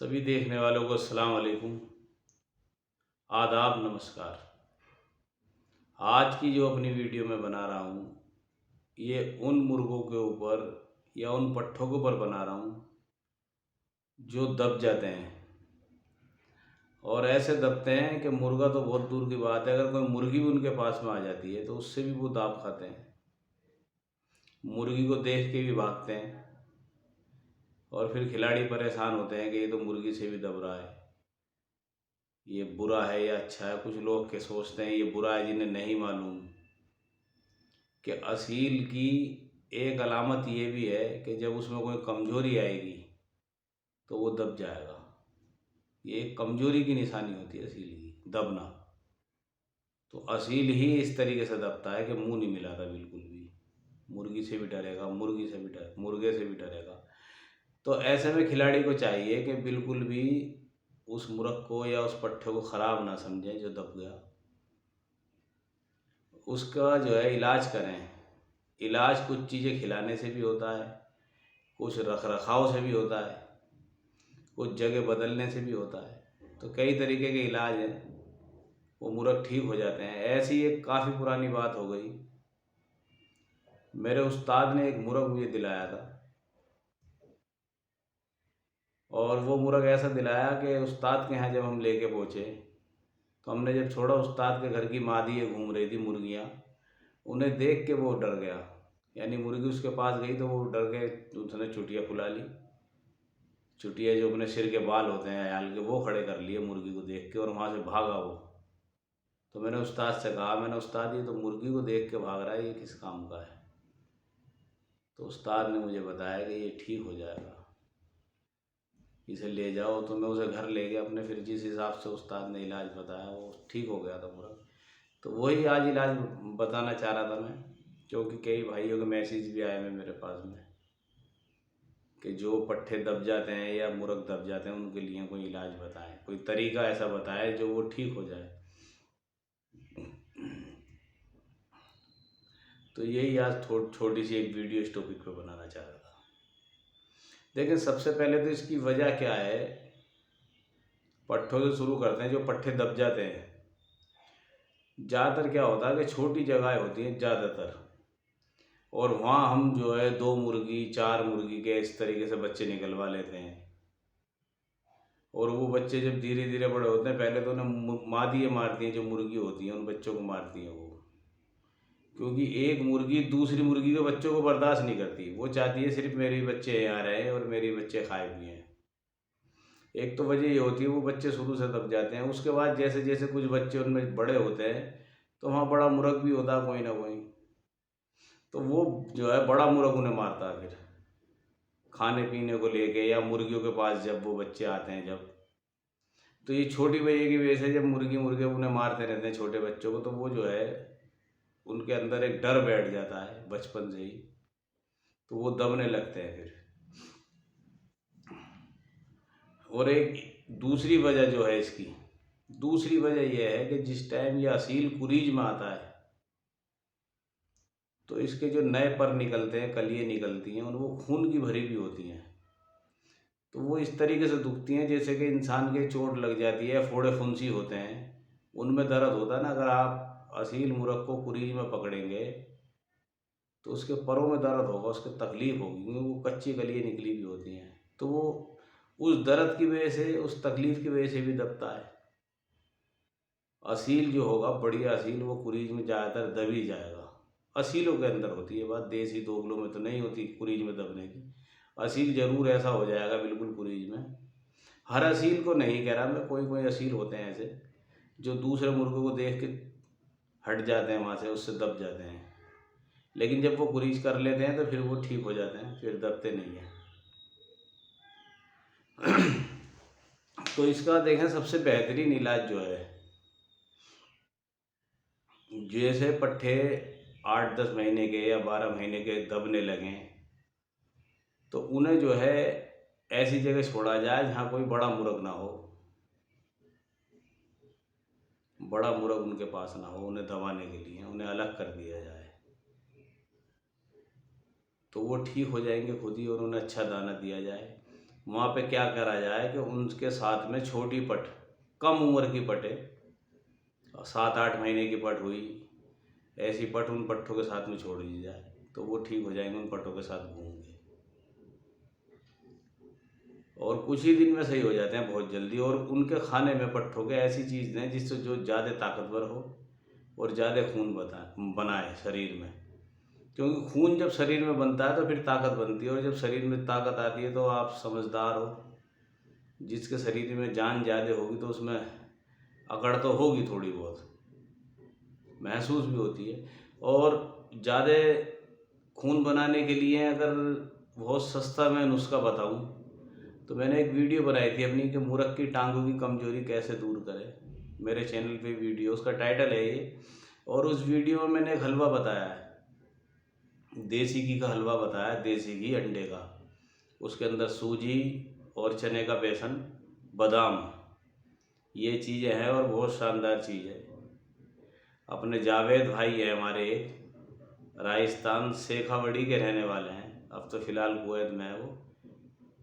सभी देखने वालों को अस्सलाम वालेकुम, आदाब, नमस्कार। आज की जो अपनी वीडियो मैं बना रहा हूँ, ये उन मुर्गों के ऊपर या उन पट्ठों के ऊपर बना रहा हूँ जो दब जाते हैं। और ऐसे दबते हैं कि मुर्गा तो बहुत दूर की बात है, अगर कोई मुर्गी भी उनके पास में आ जाती है तो उससे भी वो दाब खाते हैं। मुर्गी को देख के भी भागते हैं और फिर खिलाड़ी परेशान होते हैं कि ये तो मुर्गी से भी दब रहा है, ये बुरा है या अच्छा है। कुछ लोग के सोचते हैं ये बुरा है, जिन्हें नहीं मालूम कि असील की एक अलामत ये भी है कि जब उसमें कोई कमज़ोरी आएगी तो वो दब जाएगा। ये एक कमज़ोरी की निशानी होती है असील की, दबना। तो असील ही इस तरीके से दबता है कि मुंह नहीं मिलाता बिल्कुल भी। मुर्गी से भी डरेगा, मुर्गी से भी मुर्गे से भी डरेगा। तो ऐसे में खिलाड़ी को चाहिए कि बिल्कुल भी उस मुर्ग को या उस पट्ठे को ख़राब ना समझें जो दब गया। उसका जो है इलाज करें। इलाज कुछ चीज़ें खिलाने से भी होता है, कुछ रख रखाव से भी होता है, कुछ जगह बदलने से भी होता है। तो कई तरीके के इलाज हैं, वो मुर्ग ठीक हो जाते हैं। ऐसी एक काफ़ी पुरानी बात हो गई, मेरे उस्ताद ने एक मुर्ग मुझे दिलाया था। और वो मुर्ग ऐसा दिलाया कि उस्ताद के यहाँ जब हम लेके पहुँचे तो हमने जब छोड़ा, उस्ताद के घर की मादी घूम रही थी मुर्गियाँ, उन्हें देख के वो डर गया। यानी मुर्गी उसके पास गई तो वो डर के उसने चुटिया फुला ली। चुटिया जो अपने सिर के बाल होते हैं अयाल के, वो खड़े कर लिए मुर्गी को देख के, और वहाँ से भागा वो। तो मैंने उस्ताद से कहा, मैंने उस्ताद ये तो मुर्गी को देख के भाग रहा है, ये किस काम का है? तो उस्ताद ने मुझे बताया कि ये ठीक हो जाएगा, इसे ले जाओ। तो मैं उसे घर ले गया अपने, फिर जिस हिसाब से उस्ताद ने इलाज बताया वो ठीक हो गया था मुर्गा। तो वही आज इलाज बताना चाह रहा था मैं, क्योंकि कई भाइयों के मैसेज भी आए हैं मेरे पास में कि जो पट्ठे दब जाते हैं या मुर्ग दब जाते हैं उनके लिए कोई इलाज बताएं, कोई तरीका ऐसा बताएं जो वो ठीक हो जाए। तो यही आज छोटी सी एक वीडियो इस टॉपिक पे बनाना चाह रहा था। देखिए, सबसे पहले तो इसकी वजह क्या है। पट्ठों से शुरू करते हैं। जो पट्ठे दब जाते हैं, ज़्यादातर क्या होता है कि छोटी जगह होती हैं ज़्यादातर, और वहाँ हम जो है 2 मुर्गी 4 मुर्गी के इस तरीके से बच्चे निकलवा लेते हैं। और वो बच्चे जब धीरे धीरे बड़े होते हैं, पहले तो उन्हें मादियाँ मारती हैं, जो मुर्गी होती हैं उन बच्चों को मारती हैं वो, क्योंकि एक मुर्गी दूसरी मुर्गी के बच्चों को बर्दाश्त नहीं करती। वो चाहती है सिर्फ मेरे बच्चे यहाँ रहें और मेरे बच्चे खाए पिए। एक तो वजह ये होती है, वो बच्चे शुरू से दब जाते हैं। उसके बाद जैसे जैसे कुछ बच्चे उनमें बड़े होते हैं तो वहाँ बड़ा मुर्ग भी होता है कोई ना कोई, तो वो जो है बड़ा मुर्ग उन्हें मारता है फिर खाने पीने को लेके, या मुर्गियों के पास जब वो बच्चे आते हैं जब। तो ये छोटी वजह की वजह से जब मुर्गी मुर्गे उन्हें मारते रहते हैं छोटे बच्चों को, तो वो जो है उनके अंदर एक डर बैठ जाता है बचपन से ही, तो वो दबने लगते हैं फिर। और एक दूसरी वजह जो है इसकी, दूसरी वजह यह है कि जिस टाइम ये असील कुरीज में आता है तो इसके जो नए पर निकलते हैं, कलियाँ निकलती हैं, और वो खून की भरी भी होती हैं। तो वो इस तरीके से दुखती हैं जैसे कि इंसान के चोट लग जाती है, फोड़े फुंसी होते हैं, उनमें दर्द होता है ना। अगर आप असील मुर्ग को कुरीज में पकड़ेंगे तो उसके परों में दर्द होगा, उसके तकलीफ होगी, क्योंकि वो कच्ची कलियाँ निकली भी होती हैं। तो वो उस दर्द की वजह से, उस तकलीफ की वजह से भी दबता है। असील जो होगा, बढ़िया असील, वो कुरीज में ज़्यादातर दब ही जाएगा। असीलों के अंदर होती है बात, देसी दोगलों में तो नहीं होती कुरीज में दबने की। असील जरूर ऐसा हो जाएगा बिल्कुल कुरीज में। हर असील को नहीं कह रहा मैं, कोई कोई असील होते हैं ऐसे जो दूसरे मुर्गों को देख के हट जाते हैं वहाँ से, उससे दब जाते हैं। लेकिन जब वो गुरीज कर लेते हैं तो फिर वो ठीक हो जाते हैं, फिर दबते नहीं हैं। तो इसका देखें, सबसे बेहतरीन इलाज जो है, जैसे पट्ठे 8-10 महीने के या 12 महीने के दबने लगें तो उन्हें जो है ऐसी जगह छोड़ा जाए जहाँ कोई बड़ा मुर्ग ना हो, बड़ा मुर्ग उनके पास ना हो। उन्हें दबाने के लिए उन्हें अलग कर दिया जाए तो वो ठीक हो जाएंगे खुद ही, और उन्हें अच्छा दाना दिया जाए। वहाँ पे क्या करा जाए कि उनके साथ में छोटी पट, कम उम्र की पटे, 7-8 महीने की पट हुई, ऐसी पट उन पट्ठों के साथ में छोड़ दी जाए तो वो ठीक हो जाएंगे, उन पट्ठों के साथ घूमेंगे और कुछ ही दिन में सही हो जाते हैं बहुत जल्दी। और उनके खाने में पट्ठों के ऐसी चीज़ दें जिससे जो ज़्यादा ताकतवर हो और ज़्यादा खून बनाए शरीर में, क्योंकि खून जब शरीर में बनता है तो फिर ताकत बनती है, और जब शरीर में ताकत आती है तो आप समझदार हो, जिसके शरीर में जान ज़्यादा होगी तो उसमें अकड़ तो होगी, थोड़ी बहुत महसूस भी होती है। और ज़्यादा खून बनाने के लिए अगर बहुत सस्ता मैं नुस्खा बताऊं तो मैंने एक वीडियो बनाई थी अपनी कि मूर्ख की टांगों की कमजोरी कैसे दूर करें। मेरे चैनल पे वीडियो, उसका टाइटल है ये। और उस वीडियो में मैंने एक हलवा बताया है, देसी घी का हलवा बताया, देसी घी अंडे का, उसके अंदर सूजी और चने का बेसन, बादाम, ये चीज़ें हैं और बहुत शानदार चीज़ है। अपने जावेद भाई है हमारे, राजस्थान शेखावड़ी के रहने वाले हैं, अब तो फ़िलहाल कुवैत में है वो।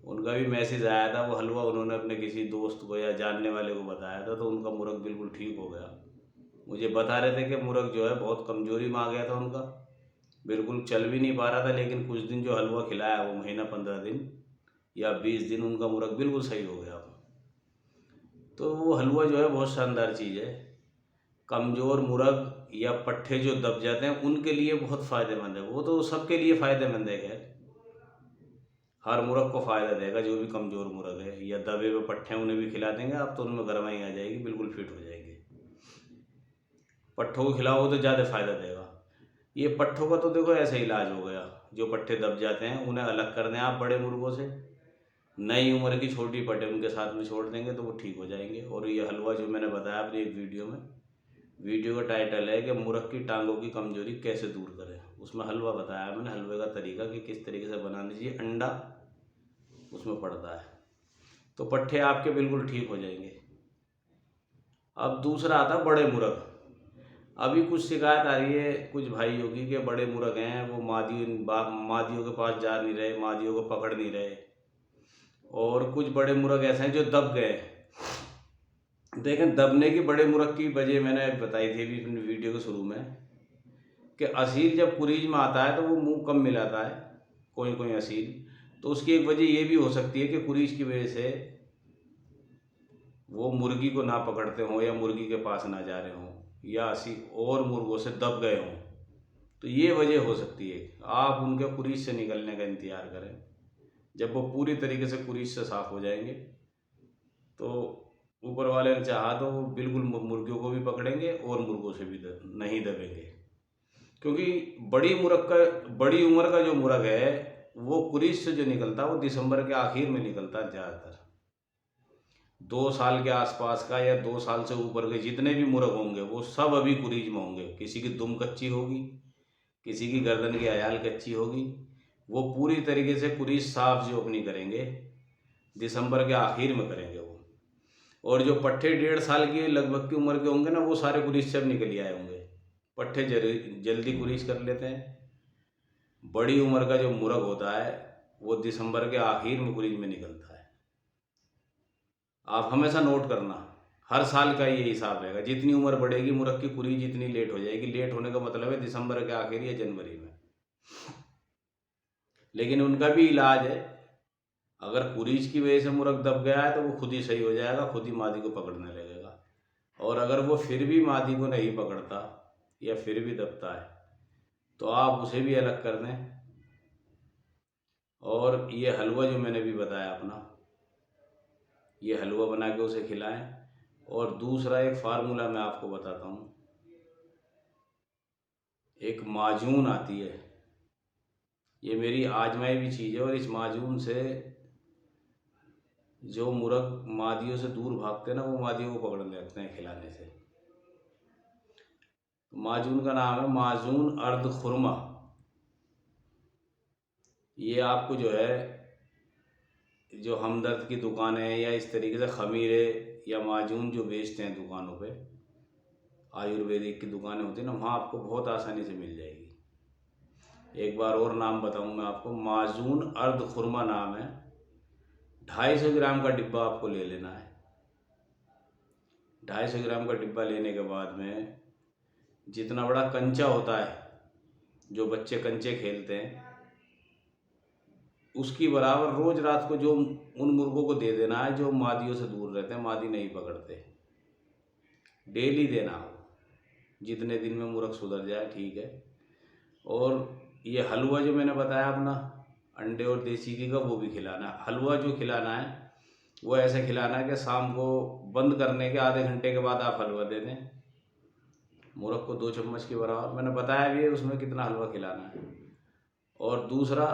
उनका भी मैसेज आया था, वो हलवा उन्होंने अपने किसी दोस्त को या जानने वाले को बताया था तो उनका मुर्ग बिल्कुल ठीक हो गया। मुझे बता रहे थे कि मुर्ग जो है बहुत कमज़ोरी में आ गया था उनका, बिल्कुल चल भी नहीं पा रहा था, लेकिन कुछ दिन जो हलवा खिलाया, वो महीना 15 दिन या 20 दिन, उनका मुर्ग बिल्कुल सही हो गया। तो वो हलवा जो है बहुत शानदार चीज़ है। कमज़ोर मुर्ग या पट्ठे जो दब जाते हैं उनके लिए बहुत फ़ायदेमंद है। वो तो सबके लिए फ़ायदेमंद है, खैर हर मुर्ग को फ़ायदा देगा, जो भी कमज़ोर मुर्ग है या दबे हुए पट्ठे हैं उन्हें भी खिला देंगे आप तो उनमें गर्माई आ जाएगी, बिल्कुल फिट हो जाएंगे। पट्ठों को खिलाओ तो ज़्यादा फ़ायदा देगा। ये पट्ठों का तो देखो ऐसे इलाज हो गया, जो पट्ठे दब जाते हैं उन्हें अलग कर दें आप बड़े मुर्गों से, नई उम्र की छोटी पट्टे उनके साथ में छोड़ देंगे तो वो ठीक हो जाएंगे। और ये हलवा जो मैंने बताया अपनी एक वीडियो में, वीडियो का टाइटल है कि मुर्ग की टांगों की कमज़ोरी कैसे दूर करें, उसमें हलवा बताया मैंने, हलवे का तरीका कि किस तरीके से बनाना चाहिए, अंडा उसमें पड़ता है, तो पट्ठे आपके बिल्कुल ठीक हो जाएंगे। अब दूसरा आता बड़े मुर्ग। अभी कुछ शिकायत आ रही है कुछ भाइयों की कि बड़े मुर्ग हैं वो मादियों के पास जा नहीं रहे, मादियों को पकड़ नहीं रहे, और कुछ बड़े मुर्ग ऐसे हैं जो दब गए। देखें, दबने की बड़े मुर्ग की वजह मैंने बताई थी अभी अपनी वीडियो के शुरू में, कि असील जब कुरीज में आता है तो वो मुंह कम मिलाता है, कोई कोई असील, तो उसकी एक वजह ये भी हो सकती है कि कुरीज की वजह से वो मुर्गी को ना पकड़ते हों या मुर्गी के पास ना जा रहे हों या असील और मुर्गों से दब गए हों, तो ये वजह हो सकती है। आप उनके कुरीज से निकलने का इंतज़ार करें, जब वो पूरी तरीके से कुरीज से साफ़ हो जाएंगे तो ऊपर वाले ने चाहा तो वो बिल्कुल मुर्गियों को भी पकड़ेंगे और मुर्गों से भी नहीं दबेंगे। क्योंकि बड़ी उम्र का जो मुर्ग है वो कुरीज से जो निकलता है वो दिसंबर के आखिर में निकलता है ज़्यादातर। 2 साल के आसपास का या 2 साल से ऊपर के जितने भी मुर्ग होंगे वो सब अभी कुरीज में होंगे। किसी की दुम कच्ची होगी, किसी की गर्दन की अयाल कच्ची होगी, वो पूरी तरीके से कुरीज साफ जो अपनी करेंगे दिसंबर के आखिर में करेंगे वो। और जो पट्ठे 1.5 साल की लगभग की उम्र के होंगे ना, वो सारे कुरीज से अब निकल ही आए होंगे। पट्ठे जल्दी कुरीज कर लेते हैं। बड़ी उम्र का जो मुर्ग होता है वो दिसंबर के आखिर में कुरीज में निकलता है। आप हमेशा नोट करना, हर साल का ये हिसाब रहेगा, जितनी उम्र बढ़ेगी मुर्ग की कुरीज जितनी लेट हो जाएगी। लेट होने का मतलब है दिसंबर के आखिर या जनवरी में। लेकिन उनका भी इलाज है, अगर कुरीज की वजह से मुर्ग दब गया है तो वो खुद ही सही हो जाएगा, खुद ही मादी को पकड़ने लगेगा। और अगर वो फिर भी मादी को नहीं पकड़ता या फिर भी दबता है तो आप उसे भी अलग कर दें। और ये हलवा जो मैंने भी बताया अपना, ये हलवा बना के उसे खिलाएं। और दूसरा एक फार्मूला मैं आपको बताता हूँ, एक माजून आती है, ये मेरी आजमाई भी चीज़ है, और इस माजून से जो मुर्ग मादियों से दूर भागते हैं ना, वो मादियों को पकड़ लेते हैं खिलाने से। माजून का नाम है माजून अर्ध खुरमा। ये आपको जो है, जो हमदर्द की दुकानें हैं या इस तरीके से खमीरे या माजून जो बेचते हैं दुकानों पे, आयुर्वेदिक की दुकानें होती हैं ना, वहाँ आपको बहुत आसानी से मिल जाएगी। एक बार और नाम बताऊँ मैं आपको, माजून अर्ध खुरमा नाम है, 250 ग्राम का डिब्बा आपको ले लेना है। 250 ग्राम का डिब्बा लेने के बाद में जितना बड़ा कंचा होता है, जो बच्चे कंचे खेलते हैं, उसकी बराबर रोज रात को जो उन मुर्गों को दे देना है जो मादियों से दूर रहते हैं, मादी नहीं पकड़ते। डेली देना हो, जितने दिन में मुर्ग सुधर जाए ठीक है। और ये हलवा जो मैंने बताया अपना अंडे और देसी घी का, वो भी खिलाना है। हलवा जो खिलाना है वो ऐसे खिलाना है कि शाम को बंद करने के आधे घंटे के बाद आप हलवा दे दें मुर्ग को, 2 चम्मच के बराबर। मैंने बताया भी है उसमें कितना हलवा खिलाना है। और दूसरा,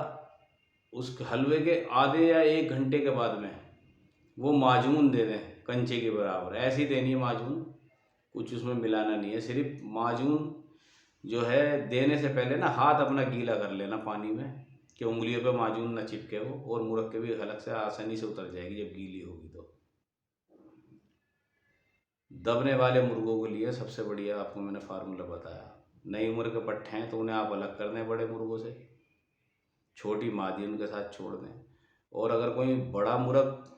उस हलवे के आधे या 1 घंटे के बाद में वो माजून दे दें कंचे के बराबर। ऐसी देनी है माजून, कुछ उसमें मिलाना नहीं है। सिर्फ माजून जो है देने से पहले ना हाथ अपना गीला कर लेना पानी में, कि उंगलियों पे माजून ना चिपके वो, और मुर्ग के भी हलक से आसानी से उतर जाएगी जब गीली होगी तो। दबने वाले मुर्गों के लिए सबसे बढ़िया आपको मैंने फार्मूला बताया। नई उम्र के पट्ठे हैं तो उन्हें आप अलग कर दें बड़े मुर्गों से, छोटी मादी उनके साथ छोड़ दें। और अगर कोई बड़ा मुर्ग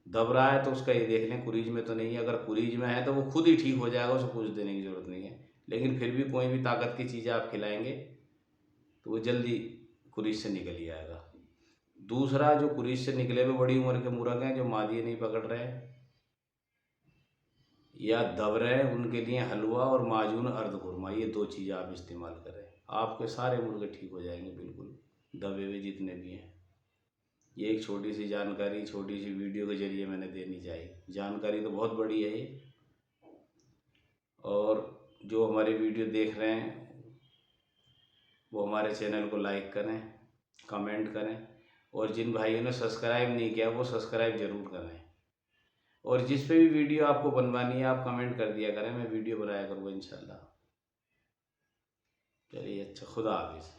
दब रहा है तो उसका ये देख लें कुरीज में तो नहीं है। अगर कुरीज में है तो वो खुद ही ठीक हो जाएगा, उसको कुछ देने की ज़रूरत नहीं है। लेकिन फिर भी कोई भी ताकत की चीज़ आप खिलाएंगे तो वो जल्दी कुरीज से निकल ही आएगा। दूसरा, जो कुरीज से निकले हुए बड़ी उम्र के मुर्ग हैं जो मादी नहीं पकड़ रहे हैं या दब रहे हैं, उनके लिए हलवा और माजून अर्ध खुरमा, ये 2 चीज़ें आप इस्तेमाल करें। आपके सारे मुर्गे ठीक हो जाएंगे बिल्कुल, दबे हुए जितने भी हैं। ये एक छोटी सी जानकारी, छोटी सी वीडियो के जरिए मैंने देनी चाहिए। जानकारी तो बहुत बड़ी है ये। और जो हमारे वीडियो देख रहे हैं वो हमारे चैनल को लाइक करें, कमेंट करें, और जिन भाइयों ने सब्सक्राइब नहीं किया वो सब्सक्राइब ज़रूर करें। और जिस पे भी वीडियो आपको बनवानी है आप कमेंट कर दिया करें, मैं वीडियो बनाया करूँगा इंशाल्लाह। चलिए, अच्छा, खुदा हाफिज़।